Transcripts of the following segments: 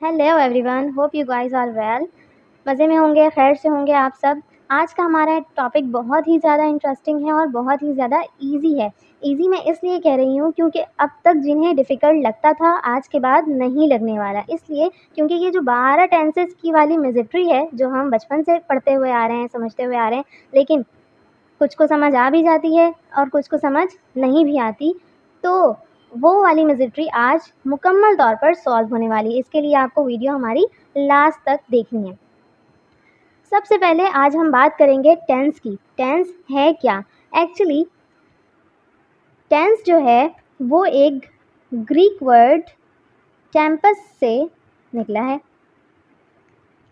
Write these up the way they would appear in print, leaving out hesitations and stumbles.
Hello everyone, hope you guys are well. मज़े में होंगे, खैर से होंगे आप सब। आज का हमारा टॉपिक बहुत ही ज़्यादा इंटरेस्टिंग है और बहुत ही ज़्यादा इजी है। इजी मैं इसलिए कह रही हूँ क्योंकि अब तक जिन्हें डिफ़िकल्ट लगता था आज के बाद नहीं लगने वाला। इसलिए क्योंकि ये जो 12 टेंसेस की वाली मिज़िट्री है जो हम बचपन से पढ़ते हुए आ रहे हैं, समझते हुए आ रहे हैं, लेकिन कुछ को समझ आ भी जाती है और कुछ को समझ नहीं भी आती, तो वो वाली मिज़िट्री आज मुकम्मल तौर पर सॉल्व होने वाली है। इसके लिए आपको वीडियो हमारी लास्ट तक देखनी है। सबसे पहले आज हम बात करेंगे टेंस की। टेंस है क्या? एक्चुअली टेंस जो है वो एक ग्रीक वर्ड टेम्पस से निकला है।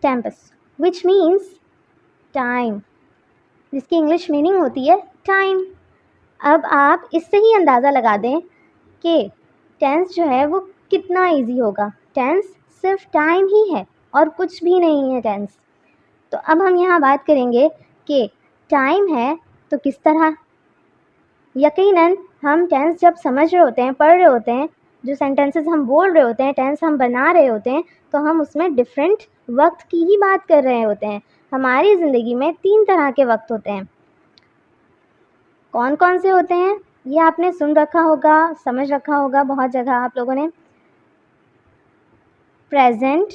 टेम्पस विच मीन्स टाइम, जिसकी इंग्लिश मीनिंग होती है टाइम। अब आप इससे ही अंदाज़ा लगा दें कि टेंस जो है वो कितना इजी होगा। टेंस सिर्फ टाइम ही है और कुछ भी नहीं है टेंस। तो अब हम यहाँ बात करेंगे कि टाइम है तो किस तरह। यकीनन हम टेंस जब समझ रहे होते हैं, पढ़ रहे होते हैं, जो सेंटेंसेस हम बोल रहे होते हैं, टेंस हम बना रहे होते हैं, तो हम उसमें डिफरेंट वक्त की ही बात कर रहे होते हैं। हमारी ज़िंदगी में 3 तरह के वक्त होते हैं। कौन कौन से होते हैं ये आपने सुन रखा होगा, समझ रखा होगा बहुत जगह आप लोगों ने। प्रेजेंट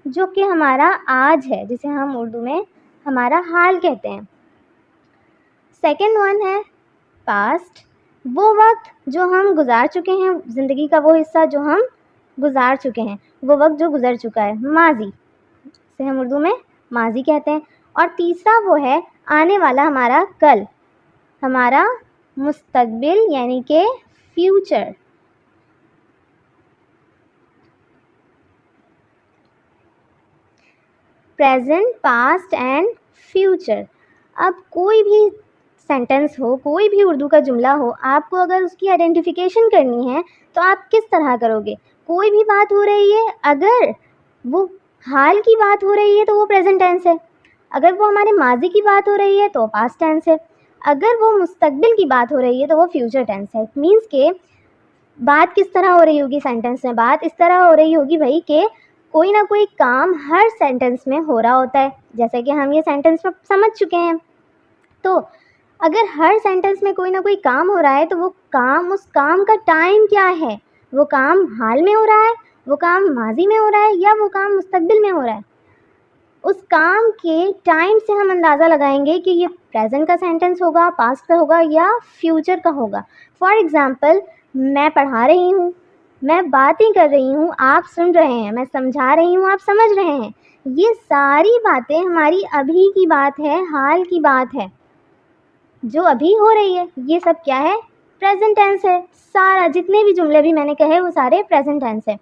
जो कि हमारा आज है, जिसे हम उर्दू में हमारा हाल कहते हैं। सेकंड वन है पास्ट, वो वक्त जो हम गुजार चुके हैं, ज़िंदगी का वो हिस्सा जो हम गुजार चुके हैं, वो वक्त जो गुजर चुका है, माजी, जिसे हम उर्दू में माजी कहते हैं। और तीसरा वो है आने वाला हमारा कल, हमारा मुस्तकबिल यानी कि future. Present, past and future. अब कोई भी सेंटेंस हो, कोई भी उर्दू का जुमला हो, आपको अगर उसकी आइडेंटिफिकेशन करनी है तो आप किस तरह करोगे? कोई भी बात हो रही है, अगर वो हाल की बात हो रही है तो वो प्रेजेंट टेंस है, अगर वो हमारे माजी की बात हो रही है तो पास्ट टेंस है, अगर वो मुस्तकबिल की बात हो रही है तो वो फ्यूचर टेंस है। इट मीन्स के बात किस तरह हो रही होगी सेंटेंस में? बात इस तरह हो रही होगी भाई कि कोई ना कोई काम हर सेंटेंस में हो रहा होता है, जैसे कि हम ये सेंटेंस में समझ चुके हैं। तो अगर हर सेंटेंस में कोई ना कोई काम हो रहा है तो वो काम, उस काम का टाइम क्या है? वो काम हाल में हो रहा है, वो काम माजी में हो रहा है, या वो काम मुस्तकबिल में हो रहा है? उस काम के टाइम से हम अंदाज़ा लगाएंगे कि ये प्रेजेंट का सेंटेंस होगा, पास्ट का होगा या फ्यूचर का होगा। फॉर एग्ज़ाम्पल, मैं पढ़ा रही हूँ, मैं बातें कर रही हूँ, आप सुन रहे हैं, मैं समझा रही हूँ, आप समझ रहे हैं। ये सारी बातें हमारी अभी की बात है, हाल की बात है, जो अभी हो रही है। ये सब क्या है? प्रेजेंट टेंस है। सारा जितने भी जुमले भी मैंने कहे वो सारे प्रेजेंट टेंस है।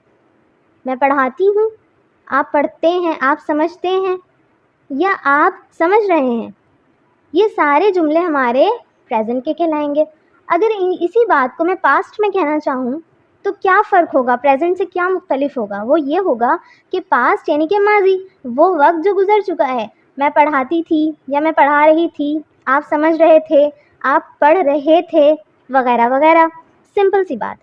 मैं पढ़ाती हूँ, आप पढ़ते हैं, आप समझते हैं या आप समझ रहे हैं, ये सारे जुमले हमारे प्रेजेंट के कहलाएंगे। अगर इसी बात को मैं पास्ट में कहना चाहूँ तो क्या फ़र्क होगा, प्रेजेंट से क्या मुख्तलिफ होगा? वो ये होगा कि पास्ट यानी कि माजी, वो वक्त जो गुजर चुका है। मैं पढ़ाती थी या मैं पढ़ा रही थी, आप समझ रहे थे, आप पढ़ रहे थे, वगैरह वगैरह। सिंपल सी बात।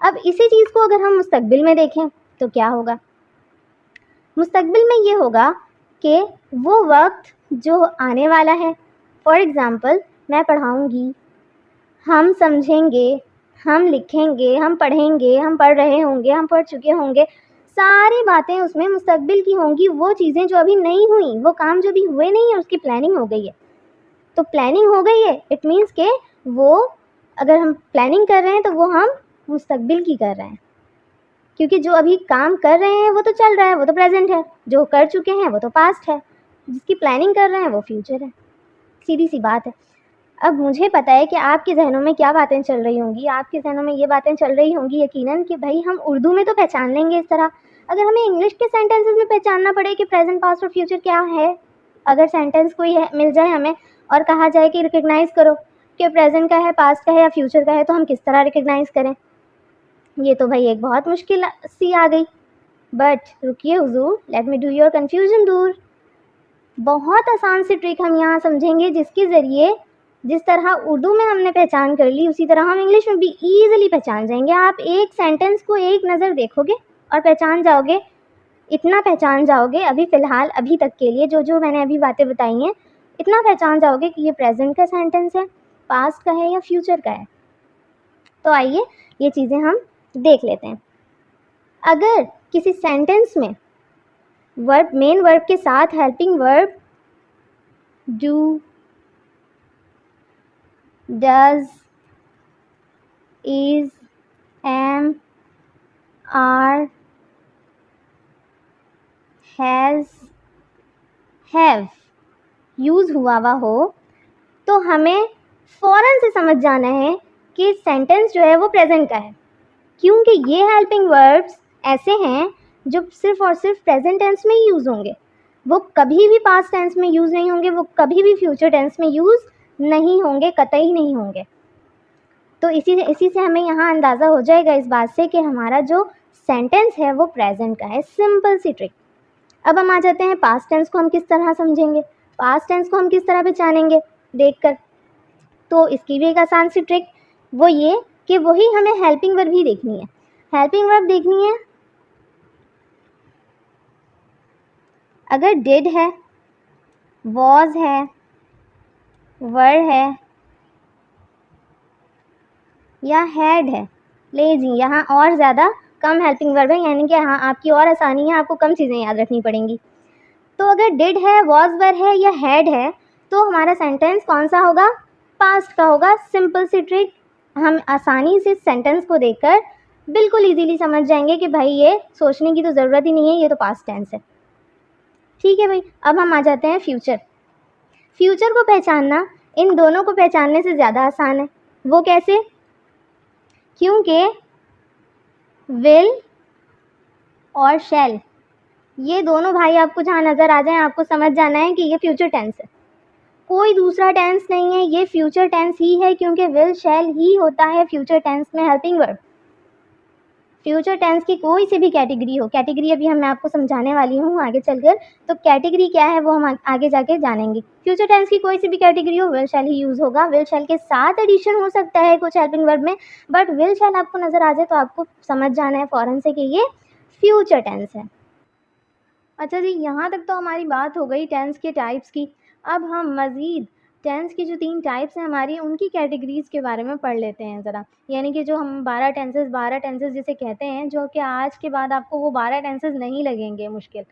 अब इसी चीज़ को अगर हम मुस्तकबिल में देखें तो क्या होगा? मुस्तकबिल में ये होगा कि वो वक्त जो आने वाला है। फॉर एग्ज़ाम्पल, मैं पढ़ाऊँगी, हम समझेंगे, हम लिखेंगे, हम पढ़ेंगे, हम पढ़ रहे होंगे, हम पढ़ चुके होंगे, सारी बातें उसमें मुस्तकबिल की होंगी। वो चीज़ें जो अभी नहीं हुई, वो काम जो अभी हुए नहीं है, उसकी प्लानिंग हो गई है। तो प्लानिंग हो गई है, इट मीन्स के वो, अगर हम प्लानिंग कर रहे हैं तो वो हम मुस्तकबिल की कर रहे हैं, क्योंकि जो अभी काम कर रहे हैं वो तो चल रहा है, वो तो प्रेजेंट है, जो कर चुके हैं वो तो पास्ट है, जिसकी प्लानिंग कर रहे हैं वो फ्यूचर है। सीधी सी बात है। अब मुझे पता है कि आपके ज़हनों में क्या बातें चल रही होंगी। आपके ज़हनों में ये बातें चल रही होंगी यकीनन कि भाई हम उर्दू में तो पहचान लेंगे इस तरह, अगर हमें इंग्लिश के सेंटेंसेस में पहचानना पड़े कि प्रेजेंट, पास्ट और फ्यूचर क्या है, अगर सेंटेंस कोई है मिल जाए हमें और कहा जाए कि रिकग्नाइज़ करो कि प्रेजेंट का है, पास्ट का है या फ्यूचर का है, तो हम किस तरह रिकग्नाइज़ करें? ये तो भाई एक बहुत मुश्किल सी आ गई। बट रुकिए हुजूर, let me do your confusion दूर। बहुत आसान सी ट्रिक हम यहाँ समझेंगे, जिसके ज़रिए जिस तरह उर्दू में हमने पहचान कर ली उसी तरह हम इंग्लिश में भी ईज़िली पहचान जाएंगे। आप एक सेंटेंस को एक नज़र देखोगे और पहचान जाओगे इतना पहचान जाओगे अभी फ़िलहाल अभी तक के लिए जो जो मैंने अभी बातें बताई हैं, इतना पहचान जाओगे कि ये प्रेजेंट का सेंटेंस है, पास्ट का है या फ्यूचर का है। तो आइए ये चीज़ें हम देख लेते हैं। अगर किसी सेंटेंस में वर्ब मेन वर्ब के साथ helping verb do, does, is, am, are, has, have use हुआ हो तो हमें फ़ौरन से समझ जाना है कि सेंटेंस जो है वो प्रेजेंट का है, क्योंकि ये हेल्पिंग वर्ब्स ऐसे हैं जो सिर्फ़ और सिर्फ प्रेजेंट टेंस में ही यूज़ होंगे। वो कभी भी पास्ट टेंस में यूज़ नहीं होंगे, वो कभी भी फ्यूचर टेंस में यूज़ नहीं होंगे, कतई नहीं होंगे। तो इसी से हमें यहाँ अंदाज़ा हो जाएगा इस बात से कि हमारा जो सेंटेंस है वो प्रेजेंट का है। सिंपल सी ट्रिक। अब हम आ जाते हैं पास्ट टेंस को हम किस तरह समझेंगे, पास्ट टेंस को हम किस तरह पहचानेंगे देखकर। तो इसकी भी एक आसान सी ट्रिक वो ये कि वही हमें हेल्पिंग वर्ब ही देखनी है। हेल्पिंग वर्ब देखनी है, अगर डिड है, वॉज है, वर है या हैड है, ले जी यहाँ और ज़्यादा कम हेल्पिंग वर्ब है, यानी कि हाँ आपकी और आसानी है, आपको कम चीज़ें याद रखनी पड़ेंगी। तो अगर डिड है, वॉज, वर है या हैड है तो हमारा सेंटेंस कौन सा होगा, पास्ट का होगा। सिंपल सी ट्रिक, हम आसानी से सेंटेंस को देखकर बिल्कुल इजीली समझ जाएंगे कि भाई ये सोचने की तो ज़रूरत ही नहीं है, ये तो पास्ट टेंस है। ठीक है भाई, अब हम आ जाते हैं फ्यूचर। फ्यूचर को पहचानना इन दोनों को पहचानने से ज़्यादा आसान है। वो कैसे, क्योंकि विल और शैल ये दोनों भाई आपको जहाँ नज़र आ जाएं आपको समझ जाना है कि ये फ्यूचर टेंस है, कोई दूसरा टेंस नहीं है, ये फ्यूचर टेंस ही है, क्योंकि विल शैल ही होता है फ्यूचर टेंस में हेल्पिंग वर्ब। फ्यूचर टेंस की कोई सी भी कैटेगरी हो, कैटेगरी अभी मैं आपको समझाने वाली हूँ आगे चलकर, तो कैटेगरी क्या है वो हम आगे जाके जानेंगे। फ्यूचर टेंस की कोई सी भी कैटेगरी हो, विल शैल ही यूज़ होगा। विल शैल के साथ एडिशन हो सकता है कुछ हेल्पिंग वर्ब में, बट विल शैल आपको नज़र आ जाए तो आपको समझ जाना है फ़ौरन से कि ये फ्यूचर टेंस है। अच्छा जी, यहाँ तक तो हमारी बात हो गई टेंस के टाइप्स की। अब हम मज़ीद टेंस की जो 3 टाइप्स हैं हमारी, उनकी कैटेगरीज़ के बारे में पढ़ लेते हैं ज़रा। यानी कि जो हम 12 टेंसेस जिसे कहते हैं, जो कि आज के बाद आपको वो 12 टेंसेस नहीं लगेंगे मुश्किल।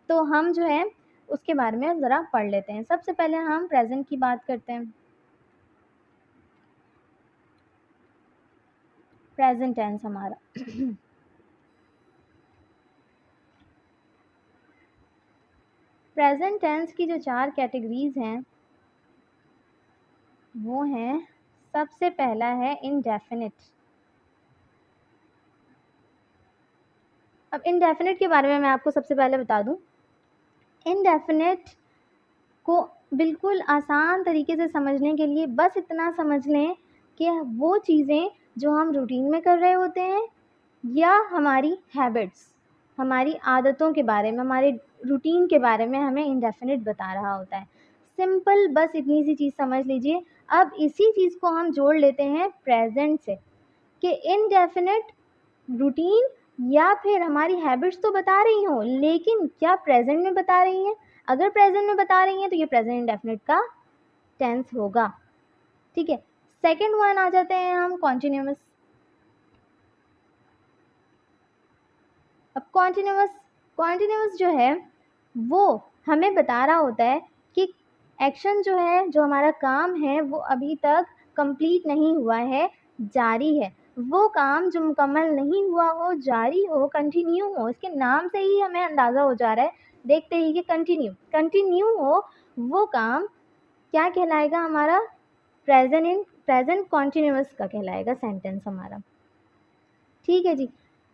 तो हम जो है उसके बारे में ज़रा पढ़ लेते हैं। सबसे पहले हम प्रेज़ेंट की बात करते हैं। प्रेज़ेंट टेंस हमारा प्रेज़ेंट टेंस की जो 4 कैटेगरीज़ हैं वो हैं, सबसे पहला है इंडेफिनिट। अब इंडेफिनिट के बारे में मैं आपको सबसे पहले बता दूं, इंडेफिनिट को बिल्कुल आसान तरीके से समझने के लिए बस इतना समझ लें कि वो चीज़ें जो हम रूटीन में कर रहे होते हैं या हमारी हैबिट्स, हमारी आदतों के बारे में, हमारे रूटीन के बारे में हमें इंडेफिनिट बता रहा होता है। सिंपल बस इतनी सी चीज़ समझ लीजिए। अब इसी चीज़ को हम जोड़ लेते हैं प्रेजेंट से कि इनडेफिनिट रूटीन या फिर हमारी हैबिट्स तो बता रही हों, लेकिन क्या प्रेजेंट में बता रही हैं। अगर प्रेजेंट में बता रही हैं तो ये प्रेजेंट इंडेफिनिट का टेंस होगा। ठीक है, सेकंड वन आ जाते हैं हम कॉन्टिन्यूअस। अब कॉन्टिन्यूअस जो है वो हमें बता रहा होता है कि एक्शन जो है, जो हमारा काम है वो अभी तक कंप्लीट नहीं हुआ है, जारी है। वो काम जो मुकम्मल नहीं हुआ हो, जारी हो, कंटिन्यू हो, इसके नाम से ही हमें अंदाज़ा हो जा रहा है, देखते ही कि कंटिन्यू हो, वो काम क्या कहलाएगा हमारा, प्रेजेंट कॉन्टिन्यूअस का कहलाएगा सेंटेंस हमारा। ठीक है जी,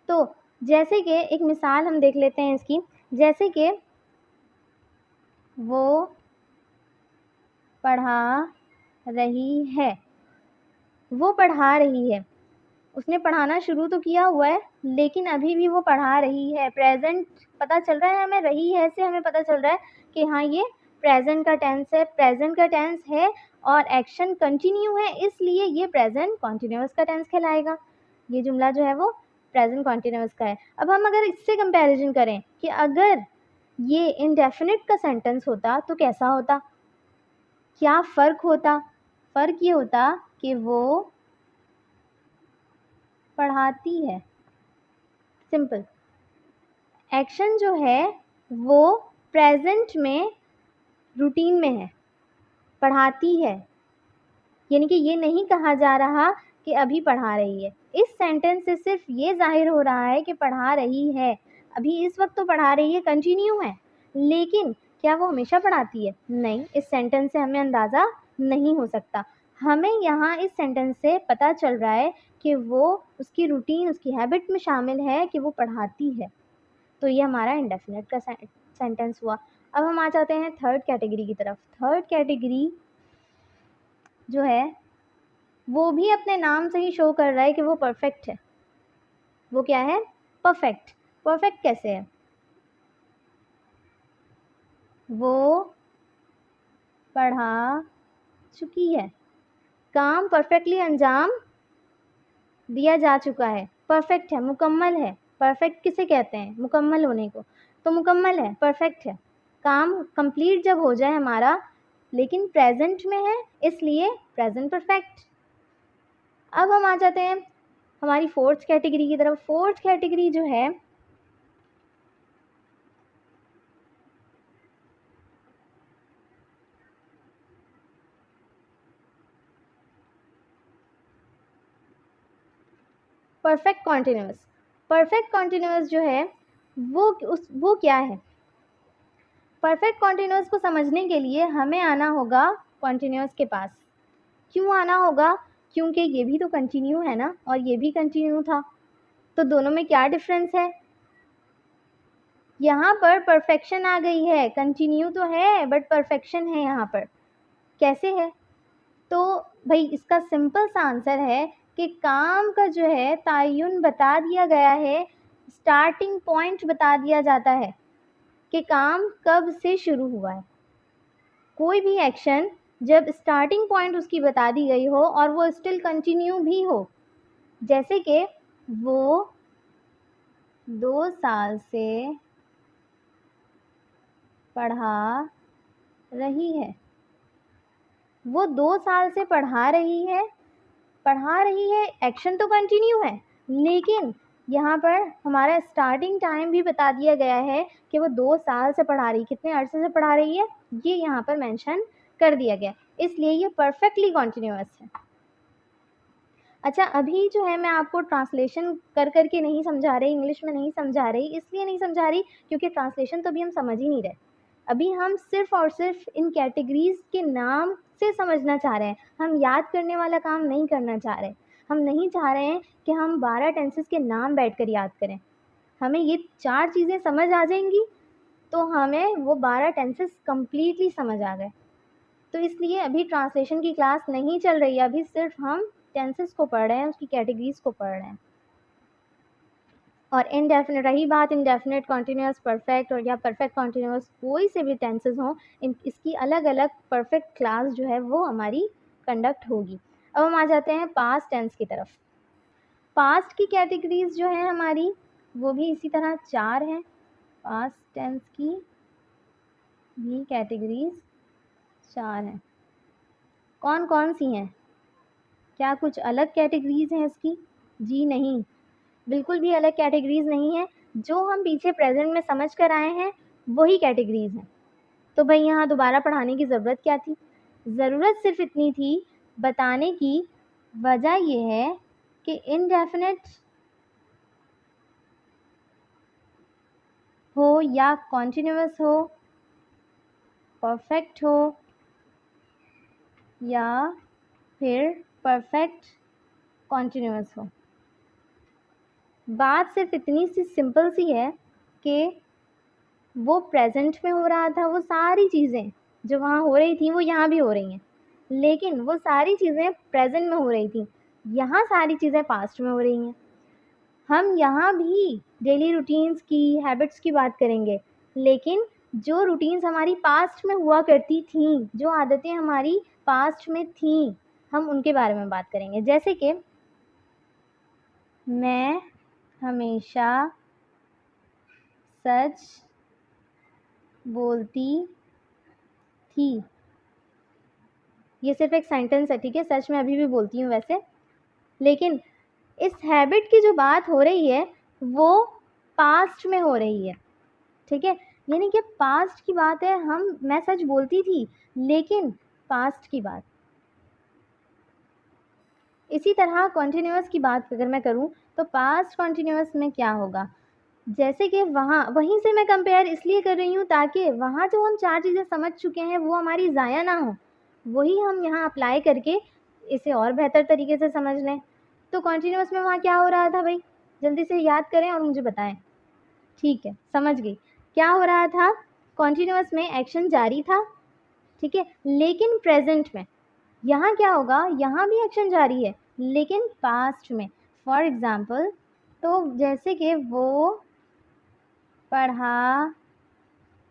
तो जैसे कि एक मिसाल हम देख लेते हैं इसकी, जैसे कि वो पढ़ा रही है, वो पढ़ा रही है, उसने पढ़ाना शुरू तो किया हुआ है लेकिन अभी भी वो पढ़ा रही है। प्रेजेंट पता चल रहा है हमें, रही है से हमें पता चल रहा है कि हाँ ये प्रेजेंट का टेंस है, प्रेजेंट का टेंस है और एक्शन कंटिन्यू है, इसलिए ये प्रेजेंट कॉन्टिन्यूअस का टेंस कहलाएगा। ये जुमला जो है वो प्रेजेंट कॉन्टिन्यूस का है। अब हम अगर इससे कंपैरिजन करें कि अगर ये इंडेफिनिट का सेंटेंस होता तो कैसा होता, क्या फ़र्क होता? फ़र्क ये होता कि वो पढ़ाती है, सिंपल। एक्शन जो है वो प्रेजेंट में रूटीन में है, पढ़ाती है, यानी कि ये नहीं कहा जा रहा कि अभी पढ़ा रही है। इस सेंटेंस से सिर्फ ये ज़ाहिर हो रहा है कि पढ़ा रही है, अभी इस वक्त तो पढ़ा रही है, कंटिन्यू है, लेकिन क्या वो हमेशा पढ़ाती है? नहीं, इस सेंटेंस से हमें अंदाज़ा नहीं हो सकता। हमें यहाँ इस सेंटेंस से पता चल रहा है कि वो उसकी रूटीन, उसकी हैबिट में शामिल है कि वो पढ़ाती है। तो ये हमारा इंडेफिनिट का सेंटेंस हुआ। अब हम आ जाते हैं थर्ड कैटेगरी की तरफ। थर्ड कैटेगरी जो है वो भी अपने नाम से ही शो कर रहा है कि वो परफेक्ट है। वो क्या है? परफेक्ट। परफेक्ट कैसे है? वो पढ़ा चुकी है, काम परफेक्टली अंजाम दिया जा चुका है, परफेक्ट है, मुकम्मल है। परफेक्ट किसे कहते हैं? मुकम्मल होने को। तो मुकम्मल है, परफेक्ट है, काम कंप्लीट जब हो जाए हमारा, लेकिन प्रेजेंट में है, इसलिए प्रेजेंट परफेक्ट। अब हम आ जाते हैं हमारी फोर्थ कैटेगरी की तरफ। फोर्थ कैटेगरी जो है परफेक्ट कॉन्टिन्यूस। परफेक्ट कॉन्टिन्यूस जो है वो क्या है? परफेक्ट कॉन्टिन्यूस को समझने के लिए हमें आना होगा कॉन्टिन्यूस के पास। क्यों आना होगा? क्योंकि ये भी तो कंटिन्यू है ना, और ये भी कंटिन्यू था, तो दोनों में क्या डिफरेंस है? यहाँ पर परफेक्शन आ गई है, कंटिन्यू तो है बट परफेक्शन है यहाँ पर। कैसे है? तो भाई इसका सिंपल सा आंसर है कि काम का जो है तयन बता दिया गया है, स्टार्टिंग पॉइंट बता दिया जाता है कि काम कब से शुरू हुआ है। कोई भी एक्शन जब स्टार्टिंग पॉइंट उसकी बता दी गई हो और वो स्टिल कंटिन्यू भी हो, जैसे कि वो 2 साल से पढ़ा रही है। वो 2 साल से पढ़ा रही है, एक्शन तो कंटिन्यू है, लेकिन यहाँ पर हमारा स्टार्टिंग टाइम भी बता दिया गया है कि वो 2 साल से पढ़ा रही, कितने अरसे से पढ़ा रही है, ये यहाँ पर मेंशन कर दिया गया, इसलिए ये परफेक्टली कॉन्टिन्यूअस है। अच्छा, अभी जो है मैं आपको ट्रांसलेशन कर करके नहीं समझा रही, इंग्लिश में नहीं समझा रही, इसलिए नहीं समझा रही क्योंकि ट्रांसलेशन तो अभी हम समझ ही नहीं रहे। अभी हम सिर्फ़ और सिर्फ इन कैटेगरीज़ के नाम से समझना चाह रहे हैं, हम याद करने वाला काम नहीं करना चाह रहे। हम नहीं चाह रहे हैं कि हम 12 टेंसेस के नाम बैठकर याद करें। हमें ये 4 चीज़ें समझ आ जाएंगी तो हमें वो 12 टेंसेस कम्प्लीटली समझ आ गए। तो इसलिए अभी ट्रांसलेशन की क्लास नहीं चल रही है, अभी सिर्फ हम टेंसेस को पढ़ रहे हैं, उसकी कैटेगरीज़ को पढ़ रहे हैं। और इनडेफिनिट, रही बात इनडेफिनिट, कॉन्टिन्यूअस, परफेक्ट और या परफेक्ट कॉन्टिन्यूअस, कोई से भी टेंसेस हों, इसकी अलग अलग परफेक्ट क्लास जो है वो हमारी कंडक्ट होगी। अब हम आ जाते हैं पास्ट टेंस की तरफ। पास्ट की कैटेगरीज़ जो है हमारी वो भी इसी तरह 4 हैं। पास्ट टेंस की भी कैटेगरीज़ 4 हैं। कौन कौन सी हैं? क्या कुछ अलग कैटेगरीज़ हैं इसकी? जी नहीं, बिल्कुल भी अलग कैटेगरीज़ नहीं है। जो हम पीछे प्रेजेंट में समझ कर आए हैं वही कैटेगरीज़ हैं। तो भाई यहाँ दोबारा पढ़ाने की ज़रूरत क्या थी? ज़रूरत सिर्फ इतनी थी बताने की, वजह ये है कि इनडेफिनिट हो या कॉन्टिन्यूअस हो, परफेक्ट हो या फिर परफेक्ट कॉन्टिन्यूअस हो, बात सिर्फ इतनी सी सिंपल सी है कि वो प्रेजेंट में हो रहा था, वो सारी चीज़ें जो वहाँ हो रही थी वो यहाँ भी हो रही हैं, लेकिन वो सारी चीज़ें प्रेजेंट में हो रही थी, यहाँ सारी चीज़ें पास्ट में हो रही हैं। हम यहाँ भी डेली रूटीन्स की, हैबिट्स की बात करेंगे, लेकिन जो रूटीन्स हमारी पास्ट में हुआ करती थीं, जो आदतें हमारी पास्ट में थीं, हम उनके बारे में बात करेंगे। जैसे कि मैं हमेशा सच बोलती थी। ये सिर्फ एक सेंटेंस है, ठीक है। सच मैं अभी भी बोलती हूँ वैसे, लेकिन इस हैबिट की जो बात हो रही है वो पास्ट में हो रही है, ठीक है। यानी कि पास्ट की बात है, मैं सच बोलती थी, लेकिन पास्ट की बात। इसी तरह कॉन्टिन्यूअस की बात अगर मैं करूँ तो पास्ट कॉन्टिन्यूअस में क्या होगा, जैसे कि वहीं से मैं कंपेयर इसलिए कर रही हूँ ताकि वहाँ जो हम 4 चीज़ें समझ चुके हैं वो हमारी ज़ाया ना हो, वही हम यहाँ अप्लाई करके इसे और बेहतर तरीके से समझ लें। तो कॉन्टिन्यूअस में वहाँ क्या हो रहा था भाई, जल्दी से याद करें और मुझे बताएं। ठीक है, समझ गई। क्या हो रहा था, कॉन्टिन्यूअस में एक्शन जारी था, ठीक है, लेकिन प्रेजेंट में यहाँ क्या होगा, यहाँ भी एक्शन जारी है लेकिन पास्ट में। फॉर एग्ज़ाम्पल, तो जैसे कि वो पढ़ा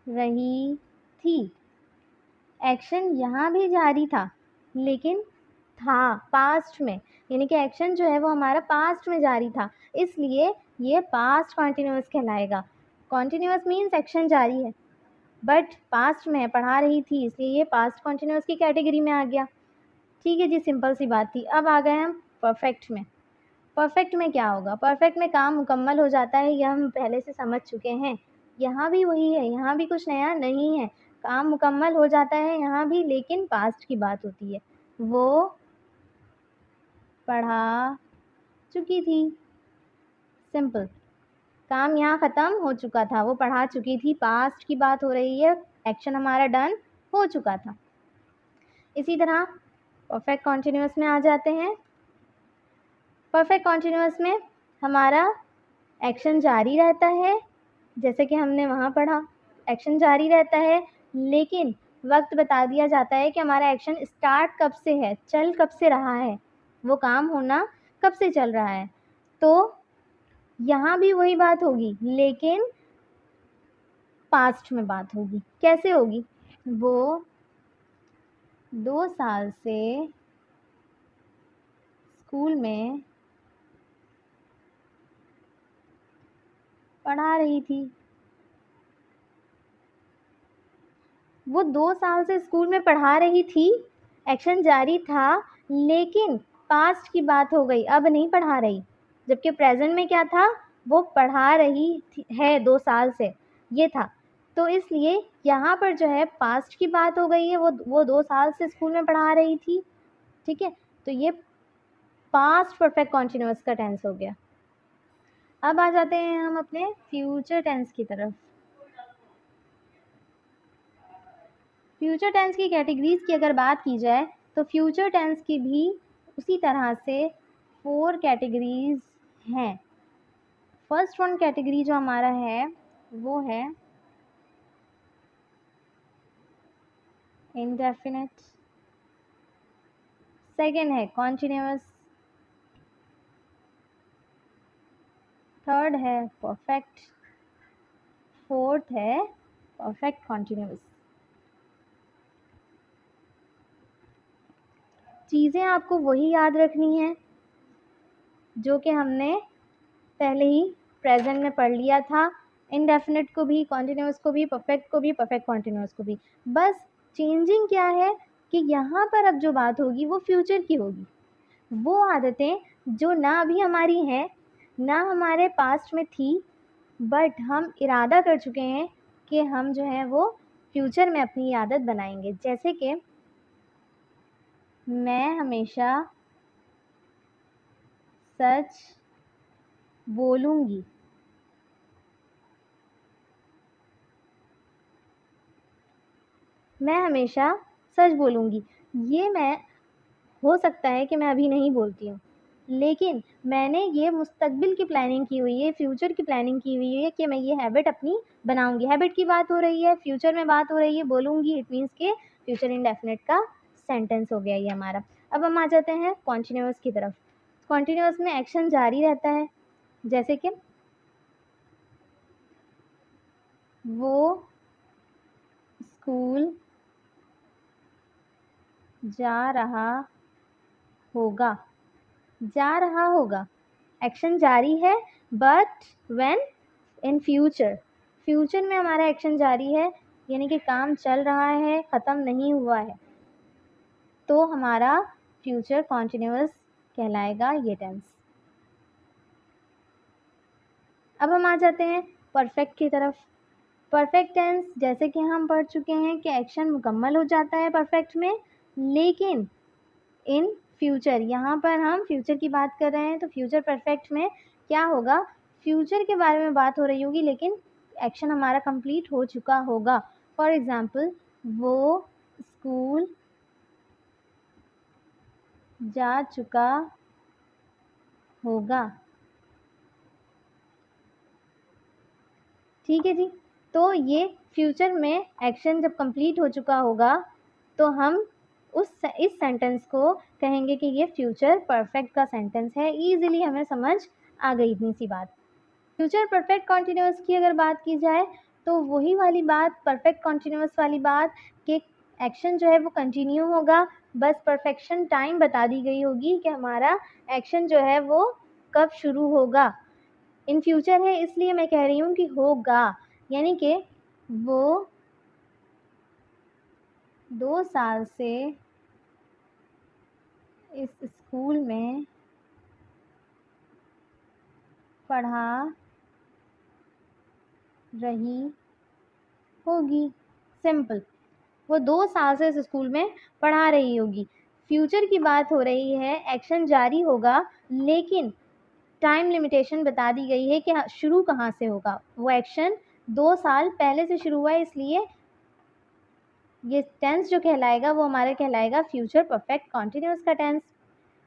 रही थी, एक्शन यहाँ भी जारी था लेकिन था पास्ट में, यानी कि एक्शन जो है वो हमारा पास्ट में जारी था, इसलिए ये पास्ट कॉन्टिन्यूअस कहलाएगा। कॉन्टिन्यूअस मीन्स एक्शन जारी है बट पास्ट में है, पढ़ा रही थी, इसलिए ये पास्ट कॉन्टिन्यूअस की कैटेगरी में आ गया। ठीक है जी, सिंपल सी बात थी। अब आ गए हम परफेक्ट में। परफेक्ट में क्या होगा, परफेक्ट में काम मुकम्मल हो जाता है, यह हम पहले से समझ चुके हैं। यहाँ भी वही है, यहाँ भी कुछ नया नहीं है, काम मुकम्मल हो जाता है यहाँ भी, लेकिन पास्ट की बात होती है। वो पढ़ा चुकी थी, सिंपल, काम यहाँ ख़त्म हो चुका था, वो पढ़ा चुकी थी, पास्ट की बात हो रही है, एक्शन हमारा डन हो चुका था। इसी तरह परफेक्ट कॉन्टिन्यूअस में आ जाते हैं। परफेक्ट कॉन्टिन्यूअस में हमारा एक्शन जारी रहता है, जैसे कि हमने वहाँ पढ़ा, एक्शन जारी रहता है लेकिन वक्त बता दिया जाता है कि हमारा एक्शन स्टार्ट कब से है, चल कब से रहा है, वो काम होना कब से चल रहा है। तो यहाँ भी वही बात होगी लेकिन पास्ट में बात होगी। कैसे होगी, वो 2 साल से स्कूल में पढ़ा रही थी। वो 2 साल से स्कूल में पढ़ा रही थी, एक्शन जारी था लेकिन पास्ट की बात हो गई, अब नहीं पढ़ा रही, जबकि प्रेजेंट में क्या था, वो पढ़ा रही है 2 साल से, ये था। तो इसलिए यहाँ पर जो है पास्ट की बात हो गई है, वो 2 साल से स्कूल में पढ़ा रही थी, ठीक है। तो ये पास्ट परफेक्ट कॉन्टिन्यूअस का टेंस हो गया। अब आ जाते हैं हम अपने फ्यूचर टेंस की तरफ। फ्यूचर टेंस की कैटेगरीज की अगर बात की जाए तो फ्यूचर टेंस की भी उसी तरह से 4 कैटेगरीज हैं। फर्स्ट वन कैटेगरी जो हमारा है वो है इंडेफिनिट, सेकेंड है कॉन्टिन्यूअस, थर्ड है परफेक्ट, फोर्थ है परफेक्ट कॉन्टिन्यूअस। चीज़ें आपको वही याद रखनी है जो कि हमने पहले ही प्रेजेंट में पढ़ लिया था, इंडेफिनिट को भी, कॉन्टिन्यूअस को भी, परफेक्ट को भी, परफेक्ट कॉन्टिन्यूअस को भी। बस चेंजिंग क्या है कि यहाँ पर अब जो बात होगी वो फ्यूचर की होगी। वो आदतें जो ना अभी हमारी हैं ना हमारे पास्ट में थी, बट हम इरादा कर चुके हैं कि हम जो है वो फ्यूचर में अपनी आदत बनाएंगे। जैसे कि मैं हमेशा सच बोलूँगी, मैं हमेशा सच बोलूँगी। ये मैं हो सकता है कि मैं अभी नहीं बोलती हूँ, लेकिन मैंने ये मुस्तकबिल की प्लानिंग की हुई है, फ्यूचर की प्लानिंग की हुई है कि मैं ये हैबिट अपनी बनाऊँगी। हैबिट की बात हो रही है, फ्यूचर में बात हो रही है, बोलूँगी इट मीन्स के फ्यूचर इंडेफिनिट का सेंटेंस हो गया ये हमारा। अब हम आ जाते हैं कॉन्टिन्यूअस की तरफ। कॉन्टिन्यूअस में एक्शन जारी रहता है, जैसे कि वो स्कूल जा रहा होगा, जा रहा होगा, एक्शन जारी है, बट व्हेन इन फ्यूचर में हमारा एक्शन जारी है, यानी कि काम चल रहा है, ख़त्म नहीं हुआ है, तो हमारा फ्यूचर कॉन्टिन्यूअस कहलाएगा ये टेंस। अब हम आ जाते हैं परफेक्ट की तरफ। परफेक्ट टेंस जैसे कि हम पढ़ चुके हैं कि एक्शन मुकम्मल हो जाता है परफेक्ट में, लेकिन इन फ्यूचर, यहाँ पर हम फ्यूचर की बात कर रहे हैं, तो फ्यूचर परफेक्ट में क्या होगा, फ्यूचर के बारे में बात हो रही होगी लेकिन एक्शन हमारा कंप्लीट हो चुका होगा। फॉर एग्ज़ाम्पल, वो स्कूल जा चुका होगा। ठीक है जी। तो ये फ्यूचर में एक्शन जब कंप्लीट हो चुका होगा तो हम इस सेंटेंस को कहेंगे कि ये फ्यूचर परफेक्ट का सेंटेंस है। ईज़िली हमें समझ आ गई इतनी सी बात। फ्यूचर परफेक्ट कॉन्टिन्यूअस की अगर बात की जाए तो वही वाली बात, परफेक्ट कॉन्टिन्यूअस वाली बात कि एक्शन जो है वो कंटिन्यू होगा, बस परफेक्शन टाइम बता दी गई होगी कि हमारा एक्शन जो है वो कब शुरू होगा। इन फ्यूचर है इसलिए मैं कह रही हूँ कि होगा, यानी कि वो 2 साल से इस स्कूल में पढ़ा रही होगी। सिंपल, वो 2 साल से इस स्कूल में पढ़ा रही होगी। फ्यूचर की बात हो रही है, एक्शन जारी होगा, लेकिन टाइम लिमिटेशन बता दी गई है कि शुरू कहाँ से होगा। वो एक्शन 2 साल पहले से शुरू हुआ है, इसलिए ये टेंस जो कहलाएगा वो हमारा कहलाएगा फ्यूचर परफेक्ट कॉन्टिन्यूअस का टेंस।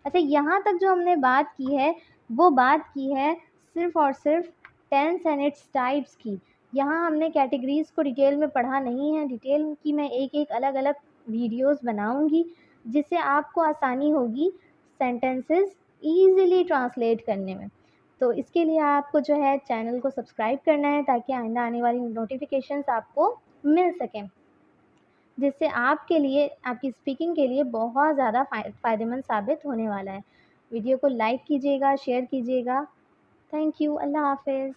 अच्छा, यहाँ तक जो हमने बात की है वो बात की है सिर्फ़ और सिर्फ टेंस एंड इट्स टाइप्स की। यहाँ हमने कैटेगरीज़ को डिटेल में पढ़ा नहीं है। डिटेल की मैं एक-एक अलग-अलग वीडियोज़ बनाऊँगी, जिससे आपको आसानी होगी सेंटेंसेस ईज़िली ट्रांसलेट करने में। तो इसके लिए आपको जो है चैनल को सब्सक्राइब करना है ताकि आइंदा आने वाली नोटिफ़िकेशंस आपको मिल सकें, जिससे आपके लिए, आपकी स्पीकिंग के लिए बहुत ज़्यादा फ़ायदेमंद साबित होने वाला है। वीडियो को लाइक कीजिएगा, शेयर कीजिएगा। Thank you. अल्लाह हाफ़िज़।